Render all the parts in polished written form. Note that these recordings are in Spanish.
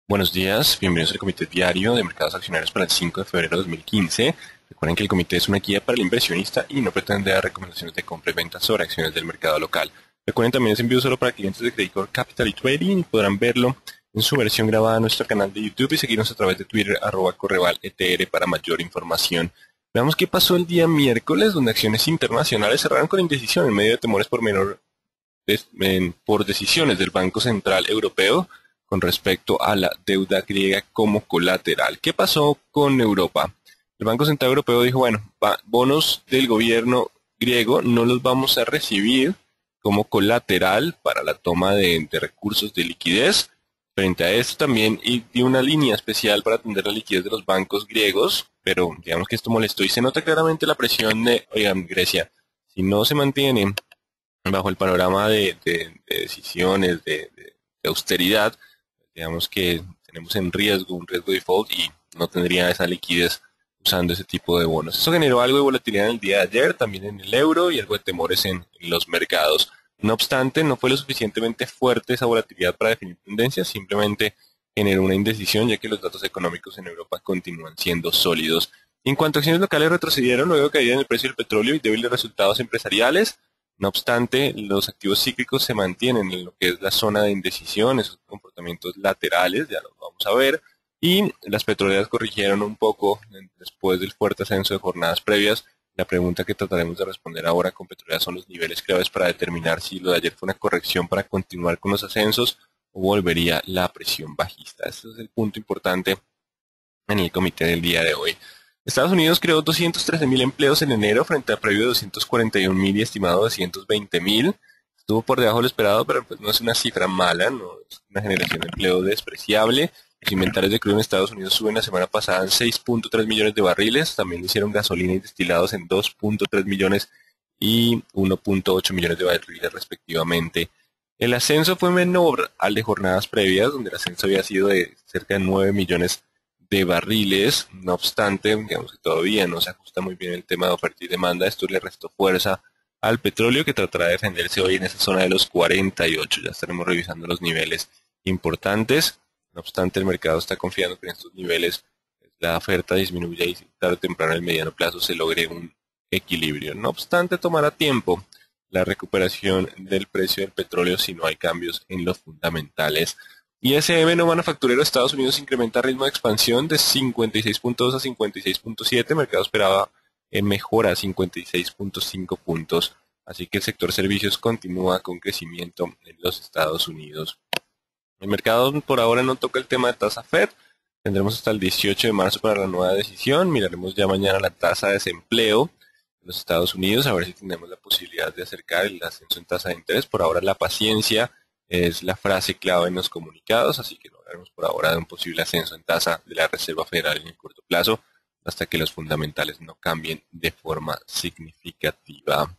Buenos días, bienvenidos al Comité Diario de Mercados Accionarios para el 5 de febrero de 2015. Recuerden que el comité es una guía para el inversionista y no pretende dar recomendaciones de compra y venta sobre acciones del mercado local. Recuerden también es envío solo para clientes de Credit Corp Capital y Trading y podrán verlo en su versión grabada en nuestro canal de YouTube y seguirnos a través de Twitter @correvaletr para mayor información. Veamos qué pasó el día miércoles, donde acciones internacionales cerraron con indecisión en medio de temores por decisiones del Banco Central Europeo con respecto a la deuda griega como colateral. ¿Qué pasó con Europa? El Banco Central Europeo dijo, bueno, bonos del gobierno griego no los vamos a recibir como colateral para la toma de recursos de liquidez. Frente a esto también y dio una línea especial para atender la liquidez de los bancos griegos, pero digamos que esto molestó y se nota claramente la presión de, oigan, Grecia, si no se mantiene bajo el panorama de decisiones de austeridad, digamos que tenemos en riesgo un riesgo de default y no tendría esa liquidez usando ese tipo de bonos. Eso generó algo de volatilidad en el día de ayer, también en el euro y algo de temores en los mercados. No obstante, no fue lo suficientemente fuerte esa volatilidad para definir tendencias, simplemente generó una indecisión ya que los datos económicos en Europa continúan siendo sólidos. En cuanto a acciones locales retrocedieron luego de caída en el precio del petróleo y débiles resultados empresariales, no obstante, los activos cíclicos se mantienen en lo que es la zona de indecisión, esos comportamientos laterales, ya los vamos a ver, y las petroleras corrigieron un poco después del fuerte ascenso de jornadas previas. La pregunta que trataremos de responder ahora con petroleras son los niveles claves para determinar si lo de ayer fue una corrección para continuar con los ascensos o volvería la presión bajista. Este es el punto importante en el comité del día de hoy. Estados Unidos creó 213.000 empleos en enero frente a previo 241.000 y estimado 220.000. Estuvo por debajo de lo esperado, pero pues no es una cifra mala, no es una generación de empleo despreciable. Los inventarios de crudo en Estados Unidos suben la semana pasada en 6.3 millones de barriles. También lo hicieron gasolina y destilados en 2.3 millones y 1.8 millones de barriles respectivamente. El ascenso fue menor al de jornadas previas, donde el ascenso había sido de cerca de 9 millones de barriles. No obstante, digamos que todavía no se ajusta muy bien el tema de oferta y demanda. Esto le restó fuerza al petróleo, que tratará de defenderse hoy en esa zona de los 48. Ya estaremos revisando los niveles importantes. No obstante, el mercado está confiando que en estos niveles la oferta disminuya y tarde o temprano en el mediano plazo se logre un equilibrio. No obstante, tomará tiempo la recuperación del precio del petróleo si no hay cambios en los fundamentales. ISM no manufacturero de Estados Unidos incrementa ritmo de expansión de 56.2 a 56.7. Mercado esperaba mejora a 56.5 puntos. Así que el sector servicios continúa con crecimiento en los Estados Unidos. El mercado por ahora no toca el tema de tasa Fed. Tendremos hasta el 18 de marzo para la nueva decisión. Miraremos ya mañana la tasa de desempleo en los Estados Unidos, a ver si tenemos la posibilidad de acercar el ascenso en tasa de interés. Por ahora la paciencia es la frase clave en los comunicados, así que no hablaremos por ahora de un posible ascenso en tasa de la Reserva Federal en el corto plazo, hasta que los fundamentales no cambien de forma significativa.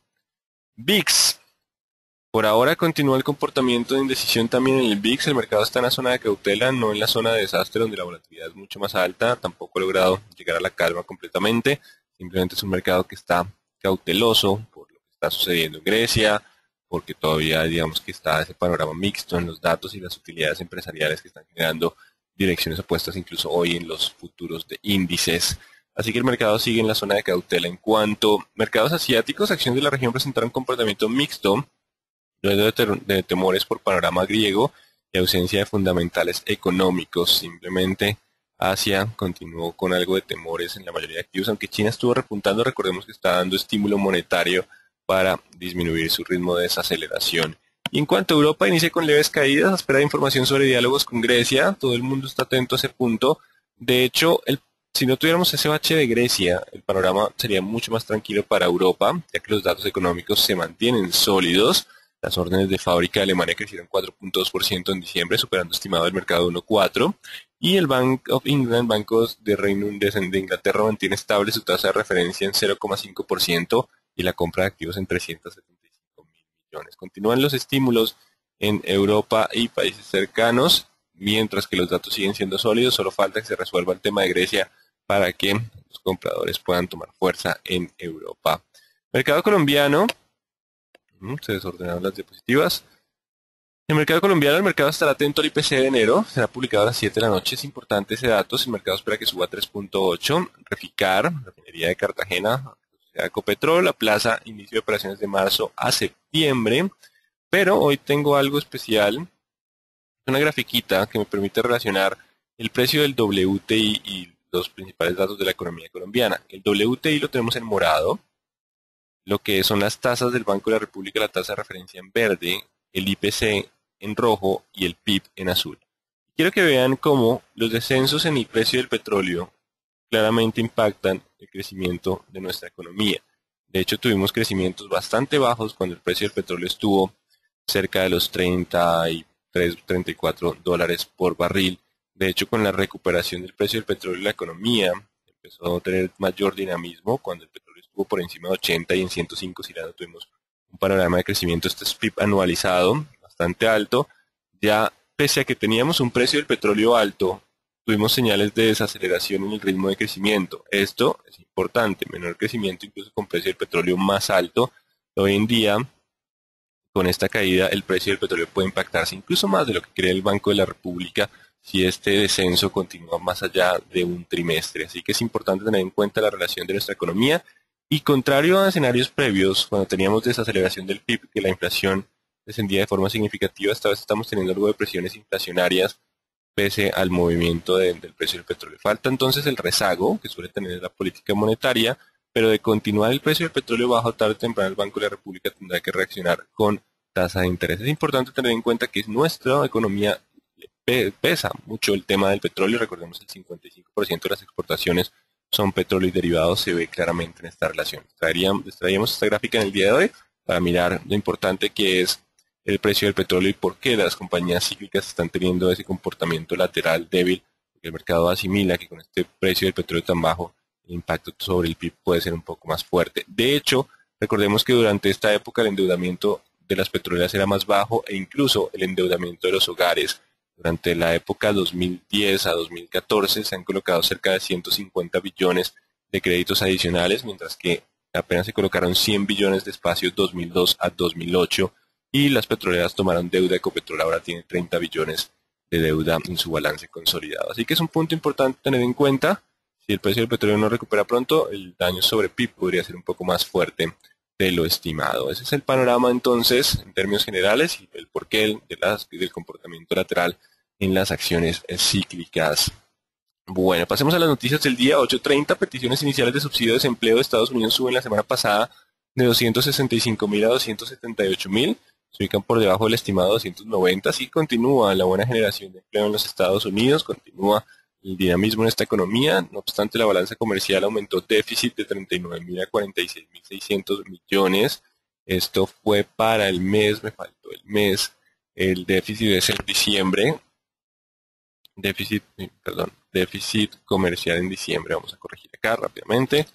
VIX. Por ahora continúa el comportamiento de indecisión también en el VIX. El mercado está en la zona de cautela, no en la zona de desastre donde la volatilidad es mucho más alta. Tampoco ha logrado llegar a la calma completamente. Simplemente es un mercado que está cauteloso por lo que está sucediendo en Grecia, porque todavía digamos que está ese panorama mixto en los datos y las utilidades empresariales que están generando direcciones opuestas incluso hoy en los futuros de índices. Así que el mercado sigue en la zona de cautela. En cuanto a mercados asiáticos, acciones de la región presentaron un comportamiento mixto luego de temores por panorama griego y ausencia de fundamentales económicos. Simplemente Asia continuó con algo de temores en la mayoría de activos, aunque China estuvo repuntando, recordemos que está dando estímulo monetario para disminuir su ritmo de desaceleración. Y en cuanto a Europa, inicia con leves caídas, a espera de información sobre diálogos con Grecia, todo el mundo está atento a ese punto. De hecho, si no tuviéramos ese bache de Grecia, el panorama sería mucho más tranquilo para Europa, ya que los datos económicos se mantienen sólidos. Las órdenes de fábrica de Alemania crecieron 4.2% en diciembre, superando estimado del mercado 1.4%. Y el Bank of England, bancos de de Inglaterra, mantiene estable su tasa de referencia en 0,5% y la compra de activos en 375.000 millones. Continúan los estímulos en Europa y países cercanos, mientras que los datos siguen siendo sólidos. Solo falta que se resuelva el tema de Grecia para que los compradores puedan tomar fuerza en Europa. Mercado colombiano. Se desordenaron las diapositivas. El mercado colombiano, el mercado estará atento al IPC de enero, será publicado a las 7 de la noche, es importante ese dato, si el mercado espera que suba 3.8, Reficar, refinería de Cartagena, Ecopetrol, aplaza inicio de operaciones de marzo a septiembre, pero hoy tengo algo especial, una grafiquita que me permite relacionar el precio del WTI y los principales datos de la economía colombiana. El WTI lo tenemos en morado, lo que son las tasas del Banco de la República, la tasa de referencia en verde, el IPC en rojo y el PIB en azul. Quiero que vean cómo los descensos en el precio del petróleo claramente impactan el crecimiento de nuestra economía. De hecho, tuvimos crecimientos bastante bajos cuando el precio del petróleo estuvo cerca de los 33, 34 dólares por barril. De hecho, con la recuperación del precio del petróleo, la economía empezó a tener mayor dinamismo cuando el petróleo estuvo por encima de 80 y en 105 si la tuvimos un panorama de crecimiento, este es PIB anualizado bastante alto. Ya pese a que teníamos un precio del petróleo alto, tuvimos señales de desaceleración en el ritmo de crecimiento. Esto es importante, menor crecimiento incluso con precio del petróleo más alto. Hoy en día, con esta caída, el precio del petróleo puede impactarse incluso más de lo que cree el Banco de la República si este descenso continúa más allá de un trimestre. Así que es importante tener en cuenta la relación de nuestra economía y contrario a escenarios previos, cuando teníamos desaceleración del PIB, que la inflación descendía de forma significativa, esta vez estamos teniendo algo de presiones inflacionarias pese al movimiento del precio del petróleo. Falta entonces el rezago que suele tener la política monetaria, pero de continuar el precio del petróleo bajo, tarde o temprano el Banco de la República tendrá que reaccionar con tasa de interés. Es importante tener en cuenta que nuestra economía pesa mucho el tema del petróleo. Recordemos el 55% de las exportaciones son petróleo y derivados, se ve claramente en esta relación. Les traíamos esta gráfica en el día de hoy para mirar lo importante que es el precio del petróleo y por qué las compañías cíclicas están teniendo ese comportamiento lateral débil, porque el mercado asimila que con este precio del petróleo tan bajo, el impacto sobre el PIB puede ser un poco más fuerte. De hecho, recordemos que durante esta época el endeudamiento de las petroleras era más bajo e incluso el endeudamiento de los hogares. Durante la época 2010 a 2014 se han colocado cerca de 150 billones de créditos adicionales, mientras que apenas se colocaron 100 billones de espacio 2002 a 2008 y las petroleras tomaron deuda. Ecopetrol ahora tiene 30 billones de deuda en su balance consolidado. Así que es un punto importante tener en cuenta. Si el precio del petróleo no recupera pronto, el daño sobre PIB podría ser un poco más fuerte de lo estimado. Ese es el panorama entonces en términos generales y el porqué del comportamiento lateral en las acciones cíclicas. Bueno, pasemos a las noticias del día. 8:30, peticiones iniciales de subsidio de desempleo de Estados Unidos suben la semana pasada de 265.000 a 278.000. Se ubican por debajo del estimado 290. Así continúa la buena generación de empleo en los Estados Unidos, continúa el dinamismo en esta economía. No obstante, la balanza comercial aumentó déficit de 39.000 a 46.600 millones. Esto fue para el mes, me faltó el mes. El déficit es en diciembre. Déficit comercial en diciembre. Vamos a corregir acá rápidamente.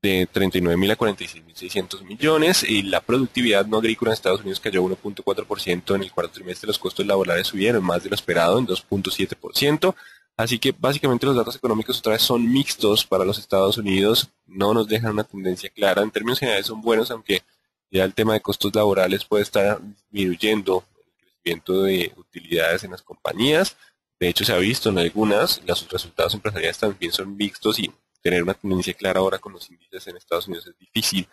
De 39.000 a 46.600 millones y la productividad no agrícola en Estados Unidos cayó 1.4% en el cuarto trimestre. Los costos laborales subieron más de lo esperado en 2.7%. Así que básicamente los datos económicos otra vez son mixtos para los Estados Unidos, no nos dejan una tendencia clara. En términos generales son buenos, aunque ya el tema de costos laborales puede estar disminuyendo el crecimiento de utilidades en las compañías. De hecho se ha visto en algunas, los resultados empresariales también son mixtos y tener una tendencia clara ahora con los índices en Estados Unidos es difícil.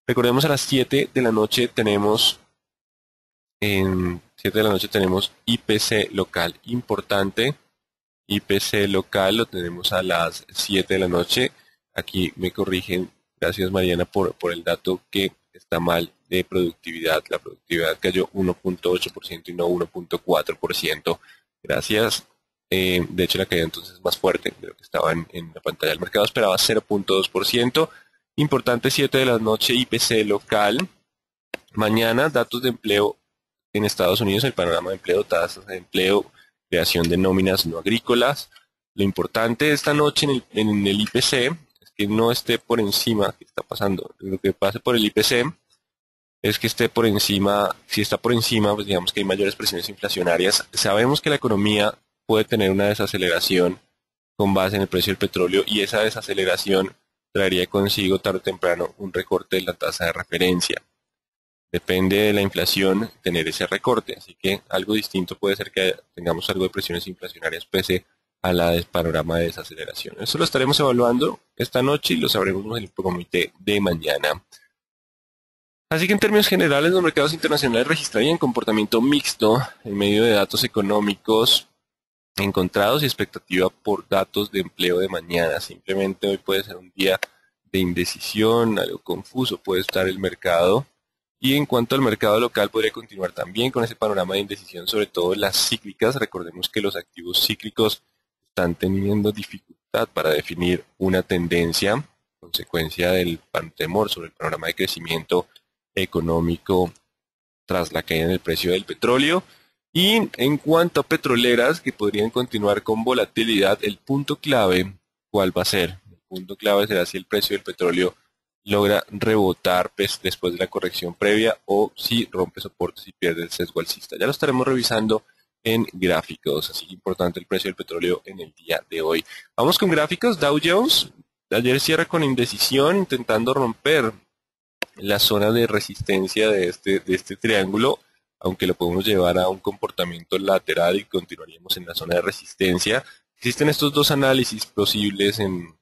Recordemos a las 7 de la noche tenemos IPC local importante. IPC local lo tenemos a las 7 de la noche. Aquí me corrigen, gracias Mariana por el dato que está mal de productividad. La productividad cayó 1.8% y no 1.4%. Gracias. De hecho la caída entonces es más fuerte de lo que estaba en la pantalla. El mercado esperaba 0.2%. Importante 7 de la noche IPC local. Mañana datos de empleo en Estados Unidos, el panorama de empleo, tasas de empleo, creación de nóminas no agrícolas. Lo importante esta noche en el IPC es que no esté por encima. ¿Qué está pasando? Lo que pase por el IPC es que esté por encima. Si está por encima, pues digamos que hay mayores presiones inflacionarias. Sabemos que la economía puede tener una desaceleración con base en el precio del petróleo y esa desaceleración traería consigo tarde o temprano un recorte de la tasa de referencia. depende de la inflación tener ese recorte. Así que algo distinto puede ser que tengamos algo de presiones inflacionarias pese a la panorama de desaceleración. Eso lo estaremos evaluando esta noche y lo sabremos en el comité de mañana. Así que en términos generales, los mercados internacionales registrarían comportamiento mixto en medio de datos económicos encontrados y expectativa por datos de empleo de mañana. Simplemente hoy puede ser un día de indecisión, algo confuso puede estar el mercado. Y en cuanto al mercado local, podría continuar también con ese panorama de indecisión, sobre todo las cíclicas. Recordemos que los activos cíclicos están teniendo dificultad para definir una tendencia, consecuencia del temor sobre el panorama de crecimiento económico tras la caída en el precio del petróleo. Y en cuanto a petroleras que podrían continuar con volatilidad, el punto clave, ¿cuál va a ser? El punto clave será si el precio del petróleo logra rebotar después de la corrección previa o si rompe soportes y pierde el sesgo alcista. Ya lo estaremos revisando en gráficos, así que importante el precio del petróleo en el día de hoy. Vamos con gráficos. Dow Jones ayer cierra con indecisión, intentando romper la zona de resistencia de este triángulo, aunque lo podemos llevar a un comportamiento lateral y continuaríamos en la zona de resistencia. Existen estos dos análisis posibles en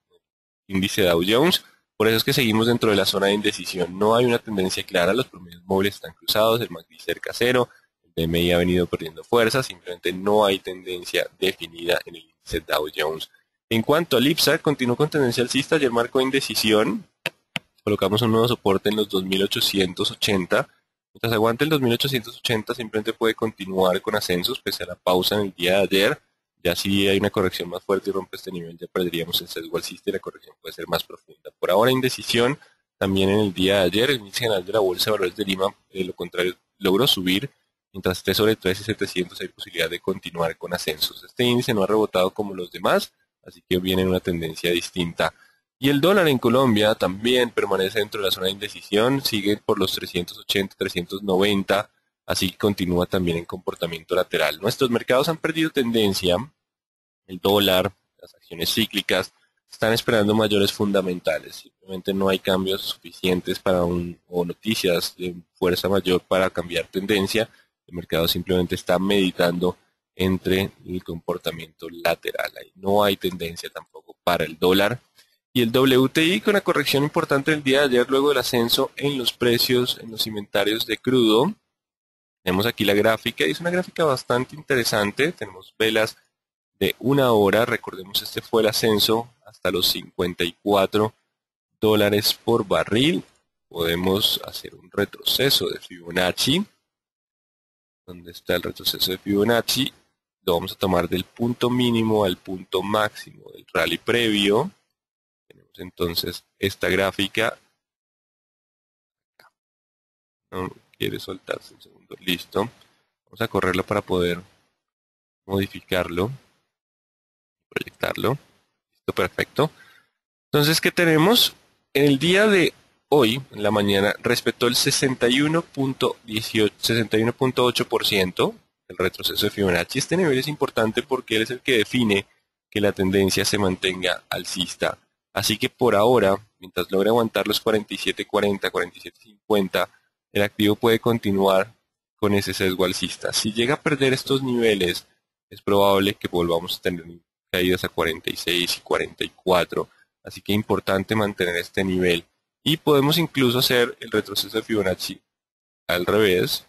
índice Dow Jones, por eso es que seguimos dentro de la zona de indecisión. No hay una tendencia clara, los promedios móviles están cruzados, el MACD cerca a cero, el DMI ha venido perdiendo fuerza, simplemente no hay tendencia definida en el índice Dow Jones. En cuanto al IPSA, continuó con tendencia alcista, ayer marcó indecisión. Colocamos un nuevo soporte en los 2880. Mientras aguante el 2880, simplemente puede continuar con ascensos pese a la pausa en el día de ayer. Ya si hay una corrección más fuerte y rompe este nivel, ya perderíamos el sesgo alcista y la corrección puede ser más profunda. Por ahora, indecisión. También en el día de ayer, el índice general de la Bolsa de Valores de Lima, lo contrario, logró subir. Mientras esté sobre 13.700, hay posibilidad de continuar con ascensos. Este índice no ha rebotado como los demás, así que viene en una tendencia distinta. Y el dólar en Colombia también permanece dentro de la zona de indecisión, sigue por los 380, 390, así que continúa también en comportamiento lateral. Nuestros mercados han perdido tendencia, el dólar, las acciones cíclicas, están esperando mayores fundamentales, simplemente no hay cambios suficientes o noticias de fuerza mayor para cambiar tendencia, el mercado simplemente está meditando entre el comportamiento lateral, ahí no hay tendencia tampoco para el dólar. Y el WTI con una corrección importante el día de ayer luego del ascenso en los precios en los inventarios de crudo. Tenemos aquí la gráfica y es una gráfica bastante interesante. Tenemos velas de una hora. Recordemos este fue el ascenso hasta los $54 por barril. Podemos hacer un retroceso de Fibonacci. ¿Dónde está el retroceso de Fibonacci? Lo vamos a tomar del punto mínimo al punto máximo del rally previo. Tenemos entonces esta gráfica. No quiere soltarse un segundo. Listo. Vamos a correrlo para poder modificarlo, proyectarlo. Listo, perfecto. Entonces, ¿qué tenemos? En el día de hoy, en la mañana, respetó el 61.8% el retroceso de Fibonacci. Este nivel es importante porque él es el que define que la tendencia se mantenga alcista. Así que por ahora, mientras logre aguantar los 47.40, 47.50, el activo puede continuar con ese sesgo alcista. Si llega a perder estos niveles, es probable que volvamos a tener caídas a 46 y 44. Así que es importante mantener este nivel. Y podemos incluso hacer el retroceso de Fibonacci al revés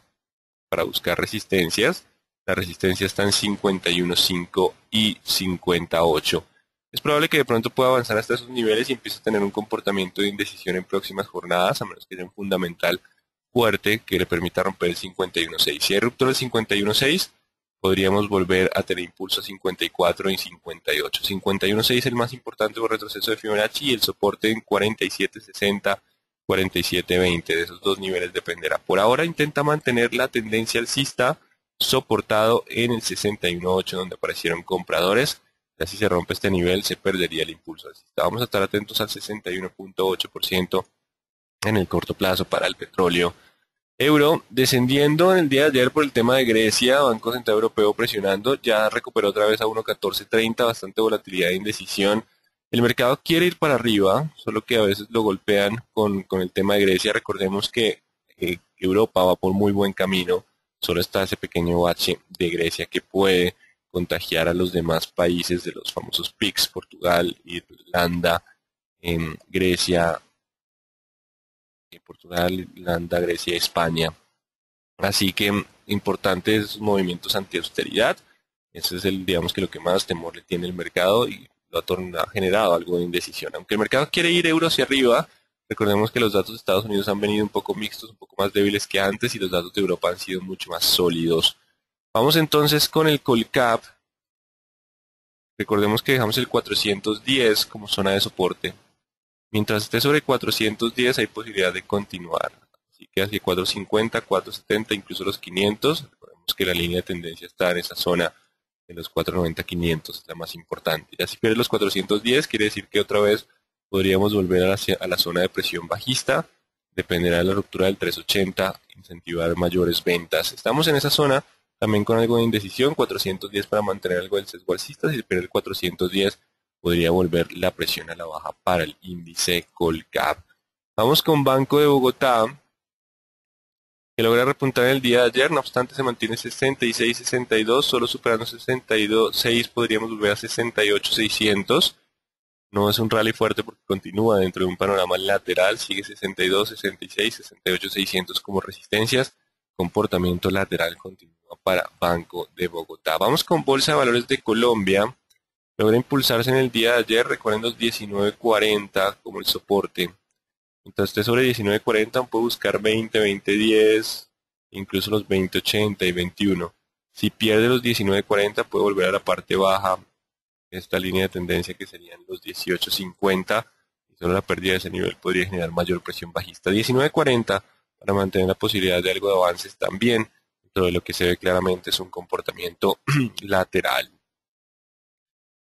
para buscar resistencias. La resistencia está en 51.5 y 58. Es probable que de pronto pueda avanzar hasta esos niveles y empiece a tener un comportamiento de indecisión en próximas jornadas, a menos que haya un fundamental fuerte que le permita romper el 51.6. Si hay ruptura del 51.6, podríamos volver a tener impulso a 54 y 58. 51.6 es el más importante por retroceso de Fibonacci y el soporte en 47.60, 47.20. De esos dos niveles dependerá. Por ahora intenta mantener la tendencia alcista soportado en el 61.8 donde aparecieron compradores. Ya si se rompe este nivel se perdería el impulso alcista. Vamos a estar atentos al 61.8% en el corto plazo para el petróleo. Euro descendiendo en el día de ayer por el tema de Grecia, Banco Central Europeo presionando, ya recuperó otra vez a 1.1430, bastante volatilidad e indecisión. El mercado quiere ir para arriba, solo que a veces lo golpean con el tema de Grecia. Recordemos que Europa va por muy buen camino, solo está ese pequeño bache de Grecia que puede contagiar a los demás países de los famosos PIGS, Portugal, Irlanda, Grecia, Grecia, España. Así que importantes movimientos anti-austeridad. Ese es digamos que lo que más temor le tiene el mercado y ha generado algo de indecisión. Aunque el mercado quiere ir euro hacia arriba, recordemos que los datos de Estados Unidos han venido un poco mixtos, un poco más débiles que antes y los datos de Europa han sido mucho más sólidos. Vamos entonces con el Colcap. Recordemos que dejamos el 410 como zona de soporte. Mientras esté sobre 410 hay posibilidad de continuar. Así que hacia 450, 470, incluso los 500. Recordemos que la línea de tendencia está en esa zona de los 490, 500, es la más importante. Ya si pierde los 410, quiere decir que otra vez podríamos volver a la zona de presión bajista. Dependerá de la ruptura del 380, incentivar mayores ventas. Estamos en esa zona también con algo de indecisión, 410 para mantener algo del sesgo alcista. Si pierde el 410, podría volver la presión a la baja para el índice Colcap. Vamos con Banco de Bogotá, que logra repuntar el día de ayer, no obstante se mantiene 66, 62, solo superando 62, 6 podríamos volver a 68, 600. No es un rally fuerte porque continúa dentro de un panorama lateral, sigue 62, 66, 68, 600 como resistencias. Comportamiento lateral continúa para Banco de Bogotá. Vamos con Bolsa de Valores de Colombia. Logra impulsarse en el día de ayer, recuerden los 19.40 como el soporte. Entonces esté sobre 19.40, puede buscar 20, 20.10, incluso los 20.80 y 21. Si pierde los 19.40 puede volver a la parte baja, esta línea de tendencia que serían los 18.50. Y solo la pérdida de ese nivel podría generar mayor presión bajista. 19.40 para mantener la posibilidad de algo de avances también. Dentro de lo que se ve claramente es un comportamiento lateral.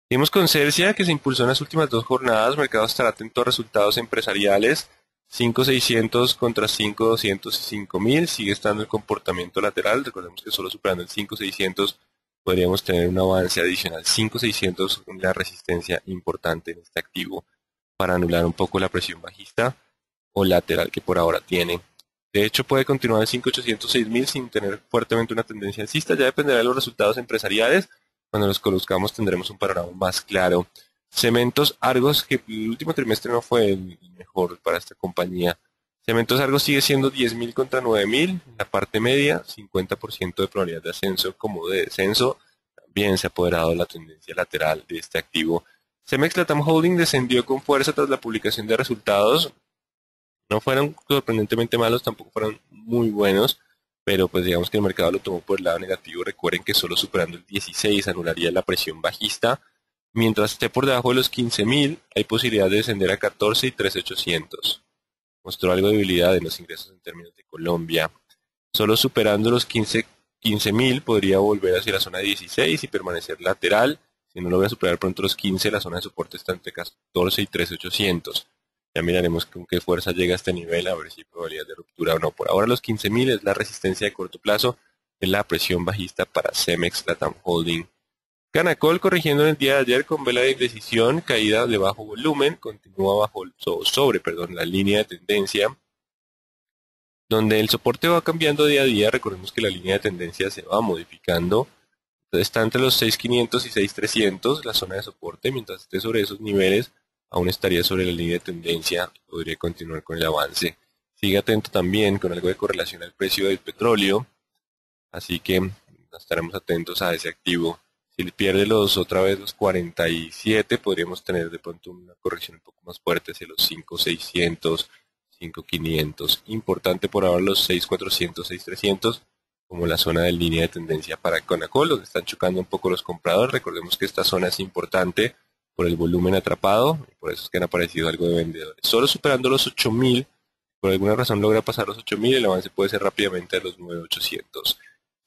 Seguimos con Celsia, que se impulsó en las últimas dos jornadas. El mercado estará atento a resultados empresariales. 5.600 contra 5.200 y 5.000. Sigue estando el comportamiento lateral. Recordemos que solo superando el 5.600 podríamos tener un avance adicional. 5.600, la resistencia importante en este activo para anular un poco la presión bajista o lateral que por ahora tiene. De hecho, puede continuar en 5.800, 6.000 sin tener fuertemente una tendencia alcista. Ya dependerá de los resultados empresariales. Cuando los conozcamos tendremos un panorama más claro. Cementos Argos, que el último trimestre no fue el mejor para esta compañía. Cementos Argos sigue siendo 10.000 contra 9.000, en la parte media, 50% de probabilidad de ascenso como de descenso. También se ha apoderado la tendencia lateral de este activo. Cemex Latam Holding descendió con fuerza tras la publicación de resultados. No fueron sorprendentemente malos, tampoco fueron muy buenos. Pero pues digamos que el mercado lo tomó por el lado negativo. Recuerden que solo superando el 16 anularía la presión bajista. Mientras esté por debajo de los 15.000, hay posibilidad de descender a 14 y 13.800. Mostró algo de debilidad en los ingresos en términos de Colombia. Solo superando los 15.000 podría volver hacia la zona de 16 y permanecer lateral. Si no logra superar pronto los 15, la zona de soporte está entre 14 y 13.800. Ya miraremos con qué fuerza llega a este nivel, a ver si hay probabilidad de ruptura o no. Por ahora los 15.000 es la resistencia de corto plazo, es la presión bajista para Cemex Latam Holding. Canacol corrigiendo en el día de ayer con vela de indecisión, caída de bajo volumen, continúa sobre la línea de tendencia, donde el soporte va cambiando día a día. Recordemos que la línea de tendencia se va modificando. Entonces está entre los 6.500 y 6.300 la zona de soporte. Mientras esté sobre esos niveles, aún estaría sobre la línea de tendencia, podría continuar con el avance. Sigue atento también con algo de correlación al precio del petróleo, así que estaremos atentos a ese activo. Si pierde otra vez los 47, podríamos tener de pronto una corrección un poco más fuerte hacia los 5.600, 5.500. Importante por ahora los 6.400, 6.300 como la zona de línea de tendencia para Canacol, donde están chocando un poco los compradores. Recordemos que esta zona es importante por el volumen atrapado, y por eso es que han aparecido algo de vendedores. Solo superando los 8.000, por alguna razón logra pasar los 8.000, el avance puede ser rápidamente a los 9.800.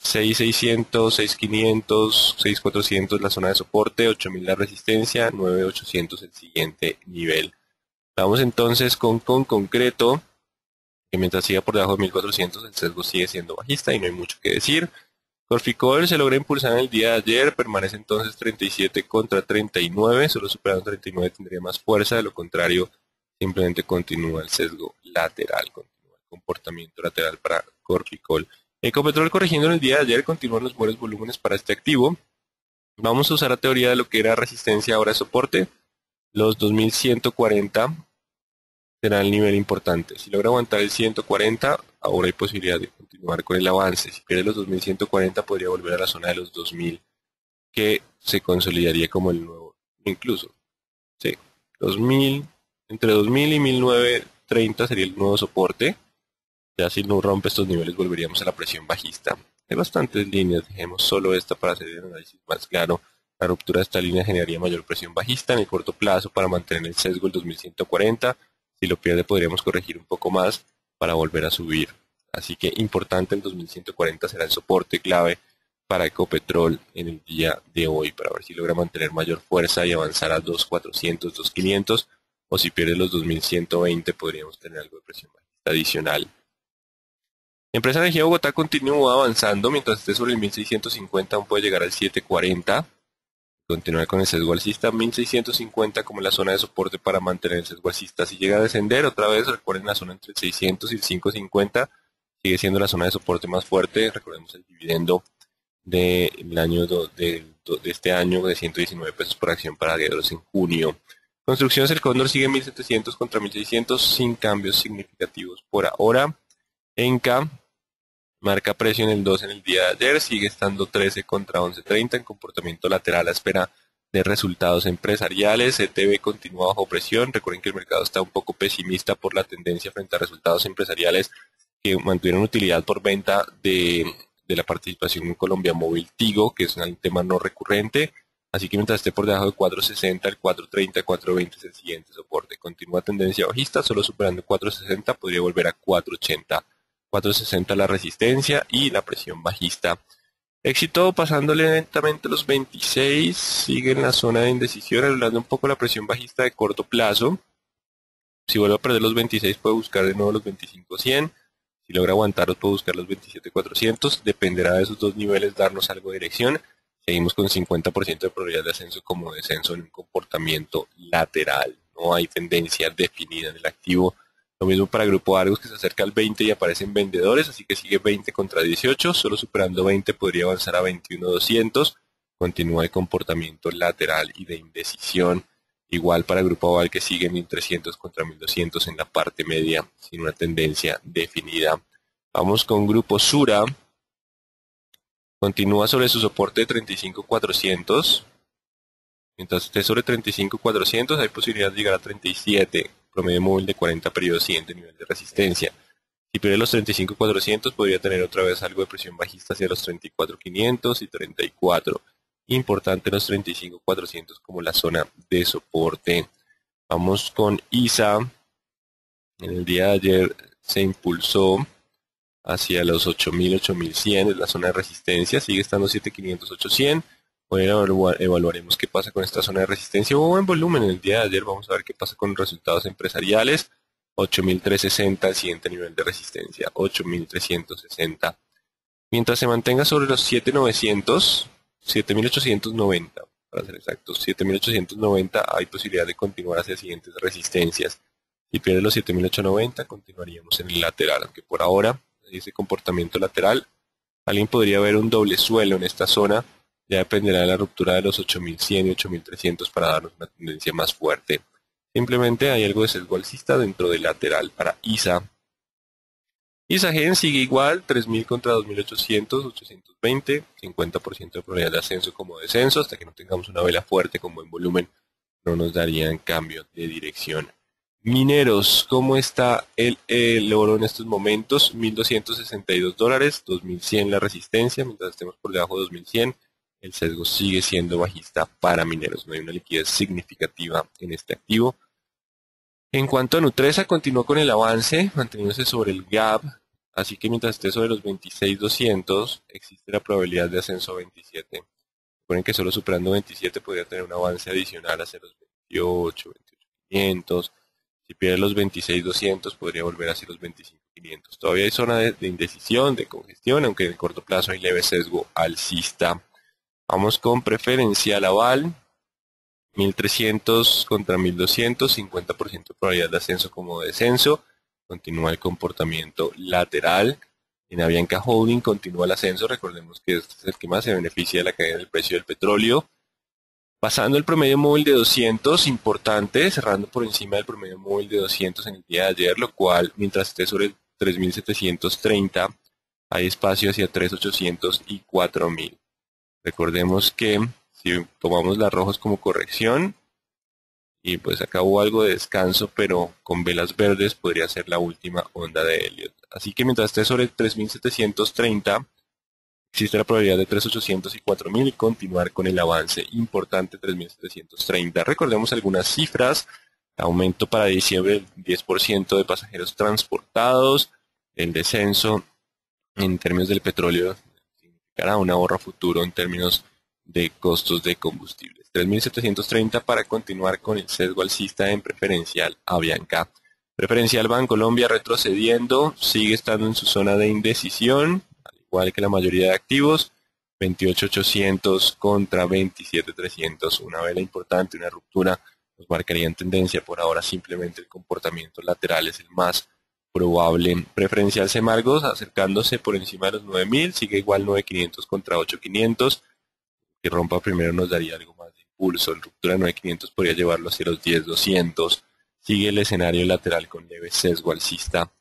6.600, 6.500, 6.400 la zona de soporte, 8.000 la resistencia, 9.800 el siguiente nivel. Vamos entonces con concreto, que mientras siga por debajo de 1.400 el sesgo sigue siendo bajista y no hay mucho que decir. Corficol se logra impulsar en el día de ayer, permanece entonces 37 contra 39, solo superando 39 tendría más fuerza, de lo contrario simplemente continúa el sesgo lateral, continúa el comportamiento lateral para Corpicol. Ecopetrol corrigiendo en el día de ayer, continúan los buenos volúmenes para este activo. Vamos a usar la teoría de lo que era resistencia, ahora soporte. Los 2140 será el nivel importante. Si logra aguantar el 140, ahora hay posibilidad de continuar con el avance. Si pierde los 2140, podría volver a la zona de los 2000, que se consolidaría como el nuevo, incluso. Sí, 2000, entre 2000 y 1930 sería el nuevo soporte. Ya si no rompe estos niveles, volveríamos a la presión bajista. Hay bastantes líneas, dejemos solo esta para hacer el análisis más claro. La ruptura de esta línea generaría mayor presión bajista en el corto plazo para mantener el sesgo el 2140. Si lo pierde podríamos corregir un poco más para volver a subir. Así que importante, el 2140 será el soporte clave para Ecopetrol en el día de hoy, para ver si logra mantener mayor fuerza y avanzar a 2400, 2500, o si pierde los 2120 podríamos tener algo de presión bajista adicional. Empresa Energía Bogotá continúa avanzando, mientras esté sobre el 1650 aún puede llegar al 740. Continuar con el sesgo alcista, 1650 como la zona de soporte para mantener el sesgo alcista. Si llega a descender otra vez, recuerden la zona entre el 600 y el 550, sigue siendo la zona de soporte más fuerte. Recordemos el dividendo del año de este año de 119 pesos por acción para Guederos en junio. Construcciones, el Cóndor sigue 1700 contra 1600 sin cambios significativos por ahora. Enca marca precio en el 2 en el día de ayer, sigue estando 13 contra 11.30 en comportamiento lateral a espera de resultados empresariales. ETB continúa bajo presión. Recuerden que el mercado está un poco pesimista por la tendencia frente a resultados empresariales que mantuvieron utilidad por venta de la participación en Colombia Móvil Tigo, que es un tema no recurrente. Así que mientras esté por debajo de 4.60, el 4.30, 4.20 es el siguiente soporte. Continúa tendencia bajista, solo superando 4.60 podría volver a 4.80. 4.60 la resistencia y la presión bajista. Éxito pasándole lentamente los 26, sigue en la zona de indecisión, anulando un poco la presión bajista de corto plazo. Si vuelve a perder los 26 puede buscar de nuevo los 25.100. Si logra aguantarlos puede buscar los 27.400. Dependerá de esos dos niveles darnos algo de dirección. Seguimos con 50% de probabilidad de ascenso como descenso en un comportamiento lateral. No hay tendencia definida en el activo. Lo mismo para Grupo Argos, que se acerca al 20 y aparecen vendedores, así que sigue 20 contra 18, solo superando 20 podría avanzar a 21.200, continúa el comportamiento lateral y de indecisión. Igual para Grupo Aval, que sigue 1.300 contra 1.200 en la parte media, sin una tendencia definida. Vamos con Grupo Sura, continúa sobre su soporte de 35.400, mientras esté sobre 35.400 hay posibilidad de llegar a 37. Promedio móvil de 40 periodos siguiente nivel de resistencia. Si pierde los 35.400 podría tener otra vez algo de presión bajista hacia los 34.500 y 34. Importante los 35.400 como la zona de soporte. Vamos con ISA. En el día de ayer se impulsó hacia los 8.000, 8.100, es la zona de resistencia. Sigue estando 7.500, 8.100. Hoy evaluaremos qué pasa con esta zona de resistencia. Hubo buen volumen en el día de ayer. Vamos a ver qué pasa con los resultados empresariales. 8.360 el siguiente nivel de resistencia. 8.360. Mientras se mantenga sobre los 7.900, 7.890 para ser exactos. 7.890 hay posibilidad de continuar hacia siguientes resistencias. Si pierde los 7.890 continuaríamos en el lateral. Aunque por ahora ese comportamiento lateral, alguien podría ver un doble suelo en esta zona. Ya dependerá de la ruptura de los 8.100 y 8.300 para darnos una tendencia más fuerte. Simplemente hay algo de sesgo alcista dentro del lateral para ISA. ISAGEN sigue igual, 3.000 contra 2.800, 820, 50% de probabilidad de ascenso como descenso. Hasta que no tengamos una vela fuerte con buen volumen, no nos darían cambio de dirección. Mineros, ¿cómo está el oro en estos momentos? $1.262, 2.100 la resistencia, mientras estemos por debajo de 2.100. El sesgo sigue siendo bajista para mineros, no hay una liquidez significativa en este activo. En cuanto a Nutresa, continuó con el avance, manteniéndose sobre el gap, así que mientras esté sobre los 26.200, existe la probabilidad de ascenso a 27. Recuerden que solo superando 27 podría tener un avance adicional hacia los 28, 28.500. Si pierde los 26.200 podría volver hacia los 25.500. Todavía hay zona de indecisión, de congestión, aunque en el corto plazo hay leve sesgo alcista. Vamos con preferencial aval, 1.300 contra 1.200, 50% de probabilidad de ascenso como descenso. Continúa el comportamiento lateral. En Avianca Holding continúa el ascenso, recordemos que este es el que más se beneficia de la caída del precio del petróleo. Pasando el promedio móvil de 200, importante, cerrando por encima del promedio móvil de 200 en el día de ayer, lo cual, mientras esté sobre 3.730, hay espacio hacia 3.800 y 4.000. Recordemos que si tomamos las rojas como corrección, y pues acá hubo algo de descanso, pero con velas verdes podría ser la última onda de Elliott. Así que mientras esté sobre 3.730, existe la probabilidad de 3.800 y 4.000 y continuar con el avance importante 3.730. Recordemos algunas cifras. Aumento para diciembre del 10% de pasajeros transportados. El descenso en términos del petróleo significará un ahorro futuro en términos de costos de combustibles. 3.730 para continuar con el sesgo alcista en preferencial Avianca. Preferencial Bancolombia retrocediendo, sigue estando en su zona de indecisión, al igual que la mayoría de activos. 28.800 contra 27.300, una vela importante, una ruptura nos marcaría en tendencia. Por ahora simplemente el comportamiento lateral es el más probable. Preferencial Semargos acercándose por encima de los 9.000, sigue igual 9.500 contra 8.500. Que rompa primero nos daría algo más de impulso. En ruptura de 9.500 podría llevarlo hacia los 10.200. Sigue el escenario lateral con leve sesgo alcista.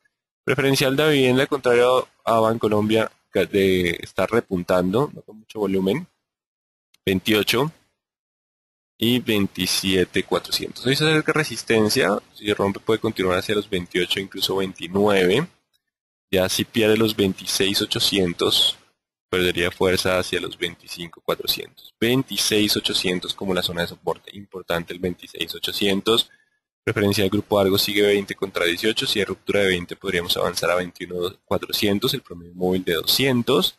Preferencial de vivienda, contrario a Bancolombia, está repuntando, no con mucho volumen. 28 y 27.400. Hoy se acerca resistencia. Si rompe puede continuar hacia los 28, incluso 29. Ya si pierde los 26.800, perdería fuerza hacia los 25.400. 26.800 como la zona de soporte. Importante el 26.800. Preferencia del grupo Argos sigue 20 contra 18. Si hay ruptura de 20 podríamos avanzar a 21.400. El promedio móvil de 200.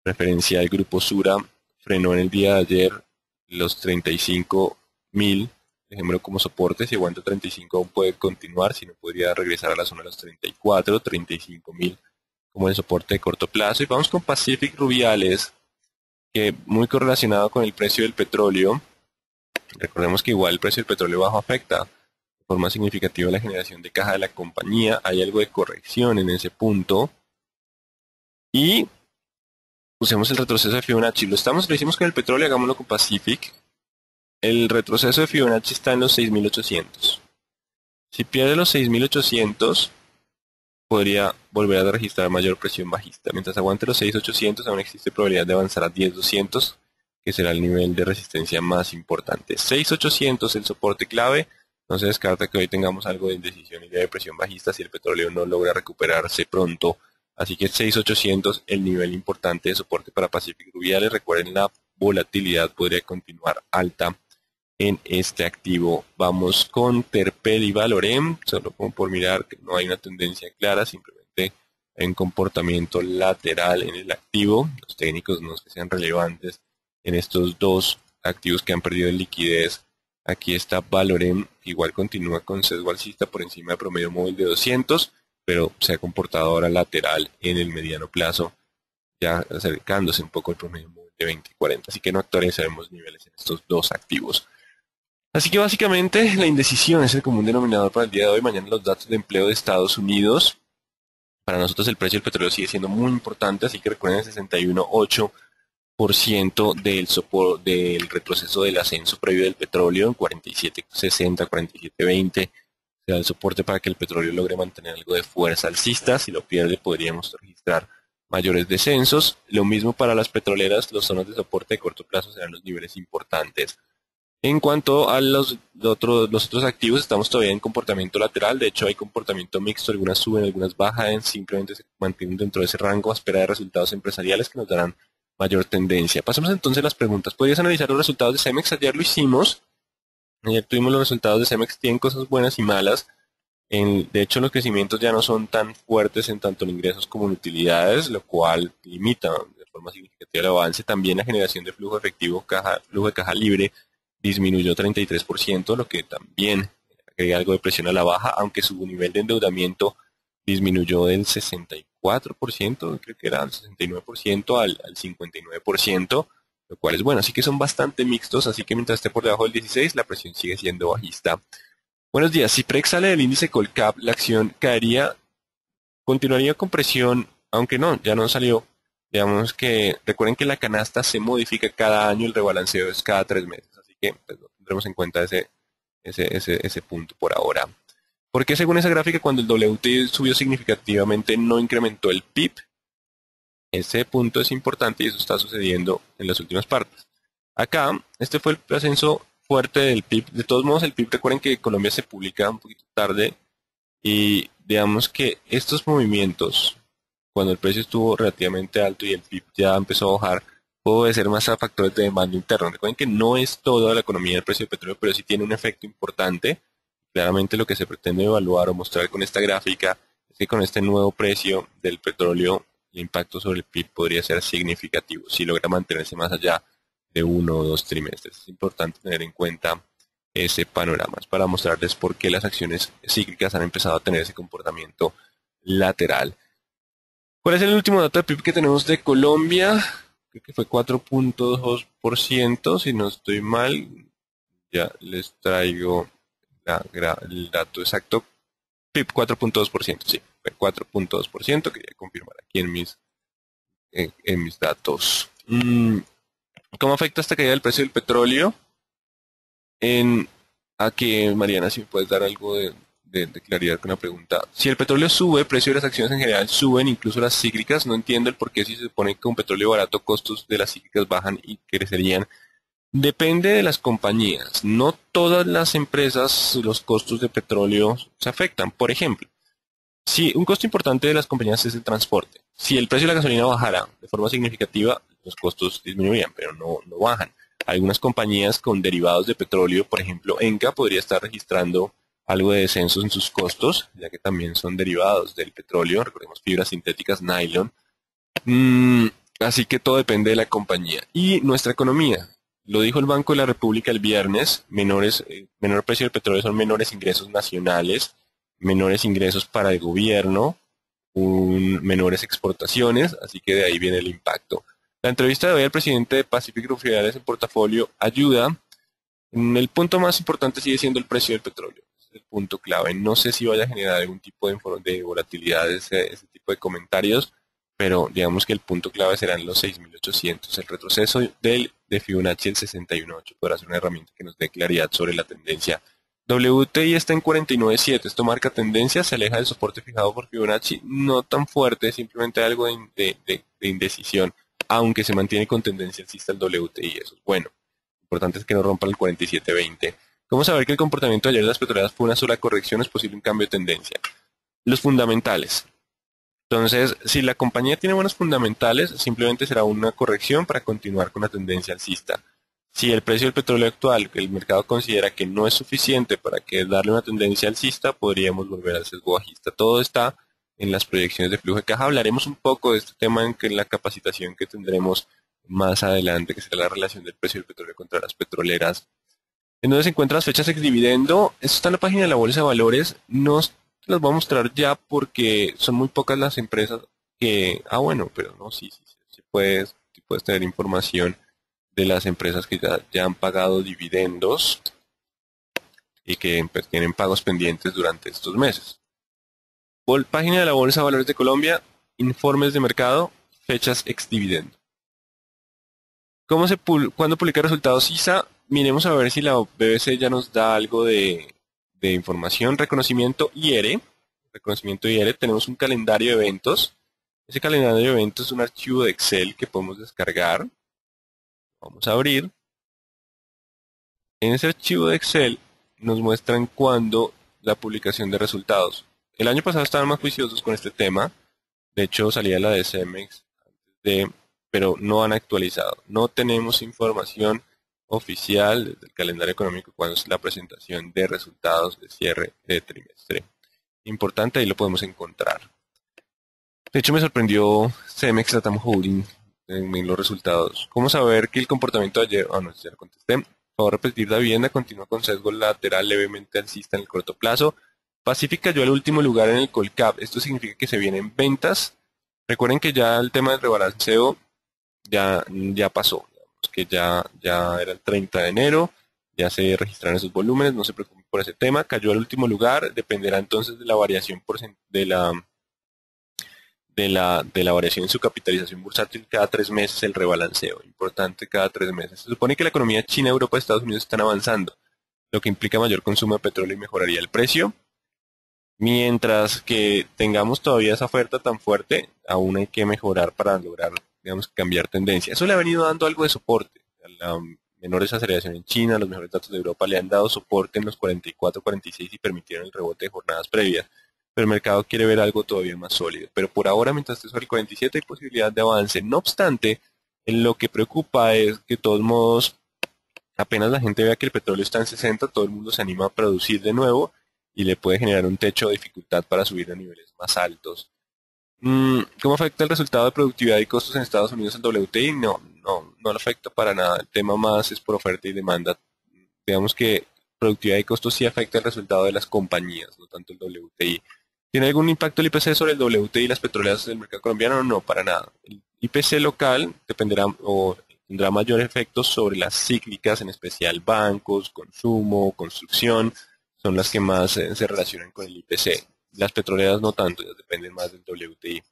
Preferencia del grupo Sura frenó en el día de ayer los 35.000. Dejémoslo como soporte. Si aguanta 35 aún puede continuar. Si no, podría regresar a la zona de los 34, 35.000 como el soporte de corto plazo. Y vamos con Pacific Rubiales, que muy correlacionado con el precio del petróleo. Recordemos que igual el precio del petróleo bajo afecta de forma significativa la generación de caja de la compañía. Hay algo de corrección en ese punto. Y usemos el retroceso de Fibonacci. Lo hicimos con el petróleo, hagámoslo con Pacific. El retroceso de Fibonacci está en los 6.800. Si pierde los 6.800, podría volver a registrar mayor presión bajista. Mientras aguante los 6.800, aún existe probabilidad de avanzar a 10.200, que será el nivel de resistencia más importante. 6.800 el soporte clave. No se descarta que hoy tengamos algo de indecisión y de presión bajista si el petróleo no logra recuperarse pronto. Así que 6.800 el nivel importante de soporte para Pacific Rubiales. Recuerden, la volatilidad podría continuar alta en este activo. Vamos con Terpel y Valorem, solo como por mirar que no hay una tendencia clara, simplemente hay un comportamiento lateral en el activo. Los técnicos no es que sean relevantes en estos dos activos que han perdido en liquidez. Aquí está Valorem, igual continúa con sesgo alcista por encima del promedio móvil de 200, pero se ha comportado ahora lateral en el mediano plazo, ya acercándose un poco al promedio móvil de 20 y 40, así que no actualizaremos niveles en estos dos activos. Así que básicamente la indecisión es el común denominador para el día de hoy. Mañana los datos de empleo de Estados Unidos. Para nosotros el precio del petróleo sigue siendo muy importante, así que recuerden el 61.8% del retroceso del ascenso previo del petróleo, en 47.60, 47.20. Será el soporte para que el petróleo logre mantener algo de fuerza alcista. Si lo pierde podríamos registrar mayores descensos. Lo mismo para las petroleras, las zonas de soporte de corto plazo serán los niveles importantes. En cuanto a los otros activos, estamos todavía en comportamiento lateral. De hecho, hay comportamiento mixto. Algunas suben, algunas bajan. Simplemente se mantienen dentro de ese rango a espera de resultados empresariales que nos darán mayor tendencia. Pasemos entonces a las preguntas. ¿Podrías analizar los resultados de Cemex? Ayer lo hicimos. Ayer tuvimos los resultados de Cemex. Tienen cosas buenas y malas. De hecho, los crecimientos ya no son tan fuertes en tanto en ingresos como en utilidades, lo cual limita de forma significativa el avance. También la generación de flujo efectivo, flujo de caja libre, disminuyó 33%, lo que también agrega algo de presión a la baja, aunque su nivel de endeudamiento disminuyó del 64%, creo que era al 69% al 59%, lo cual es bueno. Así que son bastante mixtos, así que mientras esté por debajo del 16, la presión sigue siendo bajista. Buenos días. Si Prex sale del índice Colcap, la acción continuaría con presión aunque no, ya no salió. Digamos que recuerden que la canasta se modifica cada año, el rebalanceo es cada 3 meses, así que pues, no tendremos en cuenta ese punto por ahora. Porque según esa gráfica, cuando el WTI subió significativamente, no incrementó el PIB. Ese punto es importante y eso está sucediendo en las últimas partes. Acá, este fue el ascenso fuerte del PIB. De todos modos, el PIB, recuerden que Colombia se publica un poquito tarde y digamos que estos movimientos, cuando el precio estuvo relativamente alto y el PIB ya empezó a bajar, puede ser más a factores de demanda interno. Recuerden que no es toda la economía del precio del petróleo, pero sí tiene un efecto importante. Claramente lo que se pretende evaluar o mostrar con esta gráfica es que con este nuevo precio del petróleo, el impacto sobre el PIB podría ser significativo si logra mantenerse más allá de 1 o 2 trimestres. Es importante tener en cuenta ese panorama. Es para mostrarles por qué las acciones cíclicas han empezado a tener ese comportamiento lateral. ¿Cuál es el último dato de PIB que tenemos de Colombia? Creo que fue 4.2%, si no estoy mal. Ya les traigo el dato exacto. PIB 4.2%, sí, fue 4.2%. Quería confirmar aquí en mis datos. ¿Cómo afecta esta caída del precio del petróleo? A que, Mariana, si me puedes dar algo de claridad con la pregunta. Si el petróleo sube, el precio de las acciones en general suben, incluso las cíclicas. No entiendo el por qué si se supone que con petróleo barato costos de las cíclicas bajan y crecerían. Depende de las compañías. No todas las empresas, los costos de petróleo se afectan. Por ejemplo, si un costo importante de las compañías es el transporte. Si el precio de la gasolina bajara de forma significativa, los costos disminuirían, pero no bajan. Algunas compañías con derivados de petróleo, por ejemplo, Enca podría estar registrando algo de descenso en sus costos, ya que también son derivados del petróleo, recordemos fibras sintéticas, nylon. Así que todo depende de la compañía. Y nuestra economía. Lo dijo el Banco de la República el viernes, menor precio del petróleo son menores ingresos nacionales, menores ingresos para el gobierno, menores exportaciones, así que de ahí viene el impacto. La entrevista de hoy al presidente de Pacific Refineries en portafolio ayuda. El punto más importante sigue siendo el precio del petróleo. Es el punto clave. No sé si vaya a generar algún tipo de volatilidad ese tipo de comentarios, pero digamos que el punto clave serán los 6.800. El retroceso de Fibonacci el 61.8 podrá ser una herramienta que nos dé claridad sobre la tendencia. WTI está en 49.7. Esto marca tendencia, se aleja del soporte fijado por Fibonacci. No tan fuerte, simplemente algo de indecisión, aunque se mantiene con tendencia alcista el WTI. Eso es bueno. Lo importante es que no rompan el 47.20. ¿Cómo saber que el comportamiento de ayer de las petroleras fue una sola corrección? Es posible un cambio de tendencia. Los fundamentales. Entonces, si la compañía tiene buenos fundamentales, simplemente será una corrección para continuar con la tendencia alcista. Si el precio del petróleo actual, que el mercado considera que no es suficiente para que darle una tendencia alcista, podríamos volver al sesgo bajista. Todo está en las proyecciones de flujo de caja. Hablaremos un poco de este tema en la capacitación que tendremos más adelante, que será la relación del precio del petróleo contra las petroleras. En donde se encuentran las fechas ex dividendo. Esto está en la página de la Bolsa de Valores. No las voy a mostrar ya porque son muy pocas las empresas que... Ah, bueno, pero no, sí puedes tener información de las empresas que ya han pagado dividendos y que pues, tienen pagos pendientes durante estos meses. Página de la Bolsa de Valores de Colombia, informes de mercado, fechas ex dividendo. ¿Cuándo publica resultados ISA? Miremos a ver si la BBC ya nos da algo de información. Reconocimiento IR. Reconocimiento IR. Tenemos un calendario de eventos. Ese calendario de eventos es un archivo de Excel que podemos descargar. Vamos a abrir. En ese archivo de Excel nos muestran cuándo la publicación de resultados. El año pasado estaban más juiciosos con este tema. De hecho, salía la de Cemex pero no han actualizado. No tenemos información oficial del calendario económico cuando es la presentación de resultados de cierre de trimestre. Importante, ahí lo podemos encontrar. De hecho, me sorprendió Cemex Latam Holding en los resultados. ¿Cómo saber que el comportamiento de ayer... no, ya lo contesté. Favor repetir la vivienda, continúa con sesgo lateral levemente alcista en el corto plazo. Pacific cayó al último lugar en el Colcap. Esto significa que se vienen ventas. Recuerden que ya el tema del rebalanceo ya pasó. Digamos que ya era el 30 de enero. Ya se registraron esos volúmenes. No se preocupen por ese tema. Cayó al último lugar. Dependerá entonces de la variación de la variación en su capitalización bursátil cada 3 meses, el rebalanceo, importante cada 3 meses. Se supone que la economía China, Europa y Estados Unidos están avanzando, lo que implica mayor consumo de petróleo y mejoraría el precio. Mientras que tengamos todavía esa oferta tan fuerte, aún hay que mejorar para lograr, digamos, cambiar tendencia. Eso le ha venido dando algo de soporte. La menor desaceleración en China, los mejores datos de Europa le han dado soporte en los 44, 46 y permitieron el rebote de jornadas previas. Pero el mercado quiere ver algo todavía más sólido. Pero por ahora, mientras esté sobre el 47, hay posibilidad de avance. No obstante, lo que preocupa es que de todos modos, apenas la gente vea que el petróleo está en 60, todo el mundo se anima a producir de nuevo y le puede generar un techo de dificultad para subir a niveles más altos. ¿Cómo afecta el resultado de productividad y costos en Estados Unidos al WTI? No le afecta para nada. El tema más es por oferta y demanda. Digamos que productividad y costos sí afecta el resultado de las compañías, no tanto el WTI. ¿Tiene algún impacto el IPC sobre el WTI y las petroleras del mercado colombiano? No, para nada. El IPC local dependerá o tendrá mayor efecto sobre las cíclicas, en especial bancos, consumo, construcción, son las que más se relacionan con el IPC. Las petroleras no tanto, ellas dependen más del WTI.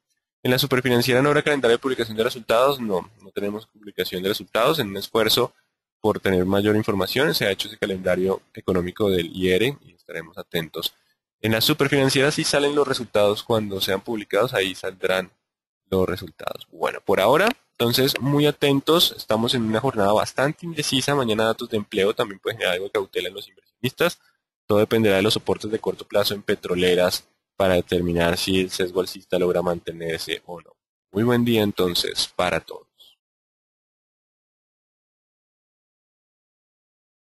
En la superfinanciera no habrá calendario de publicación de resultados, no tenemos publicación de resultados. En un esfuerzo por tener mayor información se ha hecho ese calendario económico del IR y estaremos atentos. En la superfinanciera sí salen los resultados cuando sean publicados, ahí saldrán los resultados. Bueno, por ahora, entonces muy atentos, estamos en una jornada bastante indecisa, mañana datos de empleo también pueden generar algo de cautela en los inversionistas, todo dependerá de los soportes de corto plazo en petroleras para determinar si el sesgo alcista logra mantenerse o no. Muy buen día entonces para todos.